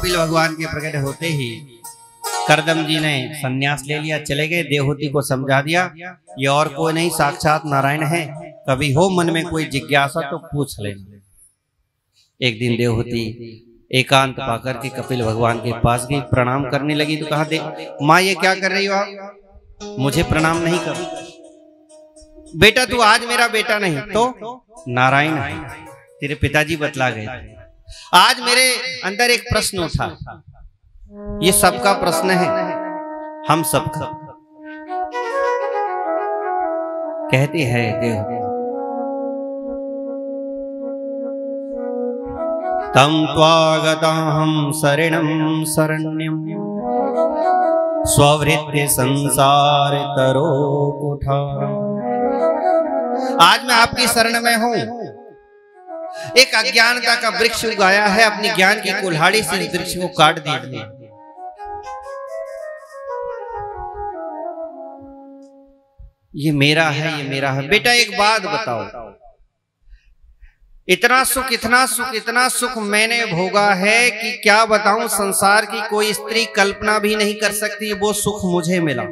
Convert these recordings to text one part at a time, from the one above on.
कपिल भगवान के प्रकट होते ही करदम जी ने संन्यास ले लिया, चले गए। देवहूति को समझा दिया ये और कोई नहीं, साक्षात नारायण है, कभी हो मन में कोई जिज्ञासा तो पूछ लेना। एक दिन देवहूति एकांत पाकर के कपिल भगवान के पास गई, प्रणाम करने लगी तो कहा, देख माँ ये क्या कर रही हो आप, मुझे प्रणाम नहीं कर। बेटा तू आज मेरा बेटा नहीं तो नारायण है, तेरे पिताजी बतला गए। आज मेरे अंदर एक प्रश्न उठा, ये सबका प्रश्न है, हम सबका। कहते हैं देव तम त्वागताहं शरणं शरण्यं स्ववृत्ति संसार तरो कुठारम्। आज मैं आपकी शरण में हूं। एक अज्ञानता का वृक्ष उगाया है, अपनी ज्ञान की कुल्हाड़ी से इस वृक्ष को काट दीजिए। ये मेरा है, ये मेरा है। बेटा एक बात बताओ, इतना सुख इतना सुख इतना सुख मैंने भोगा है कि क्या बताऊं, संसार की कोई स्त्री कल्पना भी नहीं कर सकती। वो सुख मुझे मिला।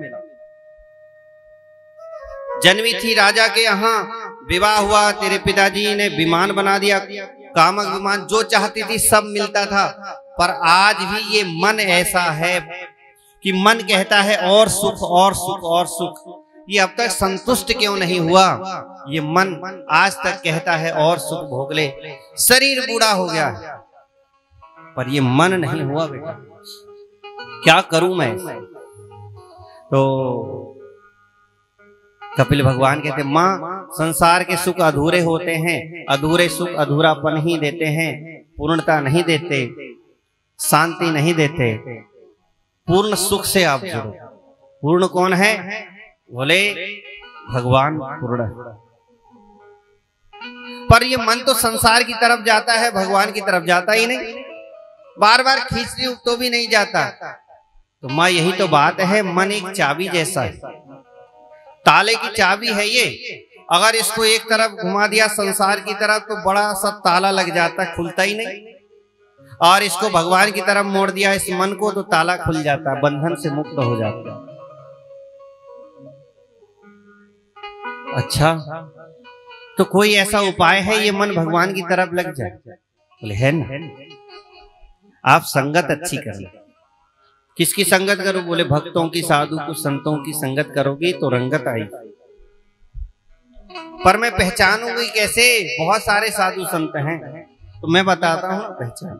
जन्मी थी राजा के यहाँ, विवाह हुआ, तेरे पिताजी ने विमान बना दिया, कामक विमान, जो चाहती थी सब मिलता था। पर आज भी ये मन ऐसा है कि मन कहता है और सुख और सुख और सुख। ये अब तक संतुष्ट क्यों नहीं हुआ? ये मन आज तक कहता है और सुख भोग ले। शरीर बूढ़ा हो गया है पर ये मन नहीं हुआ। बेटा क्या करूं मैं? तो कपिल भगवान कहते, माँ संसार के सुख अधूरे होते हैं, अधूरे सुख अधूरापन ही देते हैं, पूर्णता नहीं देते, शांति नहीं देते। पूर्ण सुख से आप जुड़ो। पूर्ण कौन है? बोले भगवान पूर्ण है। पर ये मन तो संसार की तरफ जाता है, भगवान की तरफ जाता ही नहीं। बार बार खींचती हूं तो भी नहीं जाता। तो माँ यही तो बात है, मन एक चाबी जैसा है, ताले की चाबी है ये। अगर इसको एक तरफ घुमा दिया संसार की तरफ तो बड़ा सा ताला लग जाता, खुलता ही नहीं। और इसको भगवान की तरफ मोड़ दिया इस मन को तो ताला खुल जाता, बंधन से मुक्त हो जाता। अच्छा तो कोई ऐसा उपाय है ये मन भगवान की तरफ लग जाए? बोले है ना, आप संगत अच्छी करें। किसकी संगत करो? बोले भक्तों की, साधु को, संतों की संगत करोगे तो रंगत आएगी। पर मैं पहचानूंगी कैसे? बहुत सारे साधु संत हैं, तो मैं बताता हूं पहचान।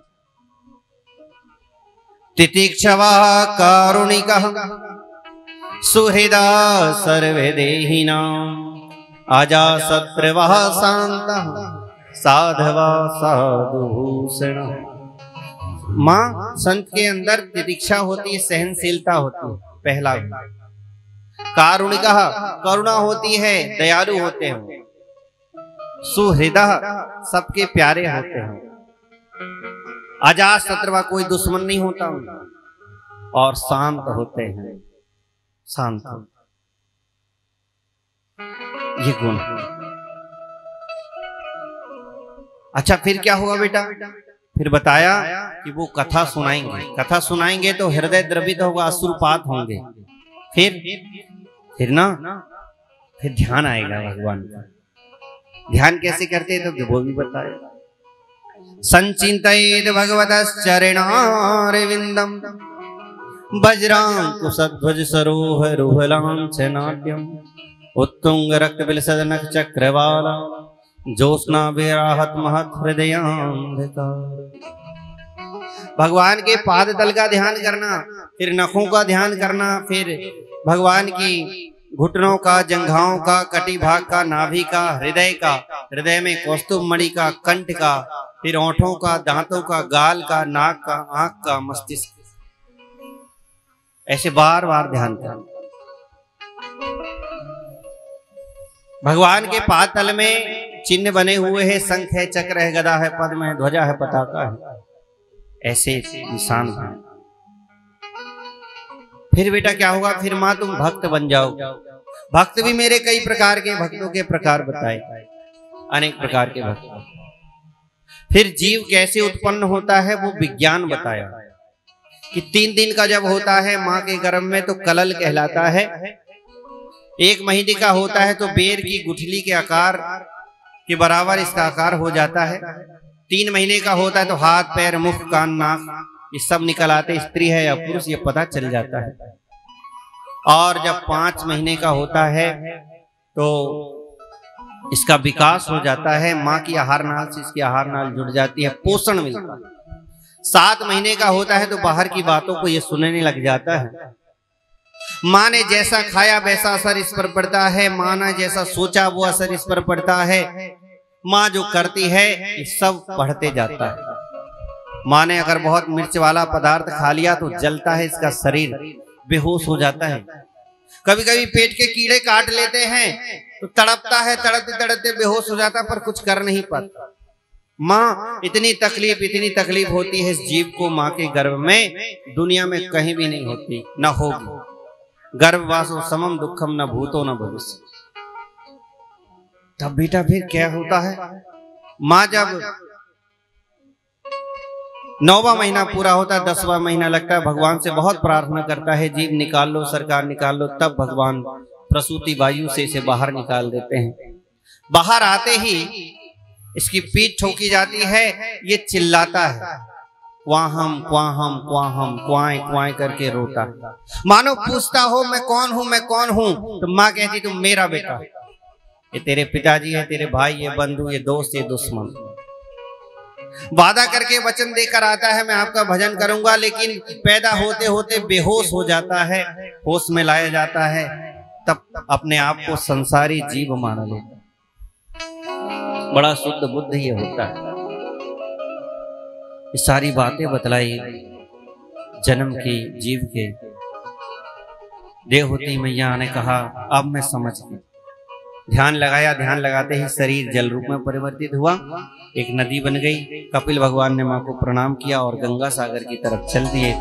तितिक्षवा कारुणिकः सुहृदा सर्वे देहिनां अजासत्रवः शान्तः साधवा साधुभूषणः। माँ संत के अंदर तितिक्षा होती है, सहनशीलता होती है, पहला। कारुणिकः करुणा होती है, दयालु होते हैं। सुहृदः सबके प्यारे होते हैं। अजासत्रवा कोई दुश्मन नहीं होता। और शांत होते हैं, शांत। ये गुण। अच्छा फिर क्या हुआ बेटा? फिर बताया कि वो कथा सुनाएंगे। कथा सुनाएंगे तो हृदय द्रवित होगा, अश्रुपात होंगे। फिर ध्यान आएगा भगवान का। ध्यान कैसे करते हैं तो वो भी बताए। संचिंतयेत् भगवतश्चरणारविन्दं वज्रांकुशध्वज सरोहरुहलांछनाट्यम् उत्तुंग रक्तबिलसदनक चक्रवाला ज्योत्स्ना विराहत महत् हृदयांधकार। भगवान के पाद तल का ध्यान करना, फिर नखों का ध्यान करना, फिर भगवान की घुटनों का, जंघाओं का, कटी भाग का, नाभि का, हृदय का, हृदय में कौस्तुभ मणि का, कंठ का, फिर ओंठों का, दांतों का, गाल का, नाक का, आंख का, मस्तिष्क। ऐसे बार बार ध्यान करना। भगवान के पाद तल में चिन्ह बने हुए हैं, शंख है, चक्र है, गदा है, पद्म है, ध्वजा है, पताका है, ऐसे निशान है। फिर बेटा क्या होगा? फिर माँ तुम भक्त बन जाओ। भक्त भी मेरे कई प्रकार के, भक्तों के प्रकार बताए, अनेक प्रकार के भक्त। फिर जीव कैसे उत्पन्न होता है वो विज्ञान बताया। कि 3 दिन का जब होता है माँ के गर्भ में तो कलल कहलाता है। 1 महीने का होता है तो बेर की गुठली के आकार के बराबर इसका आकार हो जाता है। 3 महीने का होता है तो हाथ, पैर, मुख, कान, नाक ये सब निकल आते, स्त्री है या पुरुष ये पता चल जाता है। और जब 5 महीने का होता है तो इसका विकास हो जाता है, माँ की आहार नाल से इसकी आहार नाल जुड़ जाती है, पोषण मिलता है। 7 महीने का होता है तो बाहर की बातों को ये सुनने लग जाता है। माँ ने जैसा खाया वैसा असर इस पर पड़ता है, माँ ने जैसा सोचा वो असर इस पर पड़ता है। माँ जो करती है ये सब बढ़ते जाता है। माँ ने अगर बहुत मिर्च वाला पदार्थ खा लिया तो जलता है इसका शरीर, बेहोश हो जाता है। कभी कभी पेट के कीड़े काट लेते हैं तो तड़पता है, तड़पते तड़पते बेहोश हो जाता है, पर कुछ कर नहीं पाता। माँ इतनी तकलीफ होती है इस जीव को माँ के गर्भ में, दुनिया में कहीं भी नहीं होती, न होगी। गर्भवासो समम दुखम न भूतो न भविष्य। तब बेटा फिर क्या होता है, माँ जब 9वां महीना पूरा होता है, 10वां महीना लगता है, भगवान से बहुत प्रार्थना करता है, जीव निकाल लो सरकार, निकाल लो। तब भगवान प्रसूति वायु से इसे बाहर निकाल देते हैं। बाहर आते ही इसकी पीठ ठोकी जाती है, ये चिल्लाता है, क्वाहम क्वाहम क्वाहम, क्वाएं क्वाएं करके रोता है। मानो पूछता हो मैं कौन हूं, मैं कौन हूं। तो माँ कहती तुम मेरा बेटा, ये तेरे पिताजी है, तेरे भाई, ये बंधु, ये दोस्त, ये दुश्मन। वादा करके वचन देकर आता है मैं आपका भजन करूंगा, लेकिन पैदा होते होते बेहोश हो जाता है, होश में लाया जाता है, तब अपने आप को संसारी जीव मान लेता। बड़ा शुद्ध बुद्ध ये होता है। ये सारी बातें बतलाई जन्म की, जीव के। देवहूति मैया ने कहा अब मैं समझ गई। ध्यान लगाया, ध्यान लगाते ही शरीर जल रूप में परिवर्तित हुआ, एक नदी बन गई। कपिल भगवान ने माँ को प्रणाम किया और गंगा सागर की तरफ चल दिए।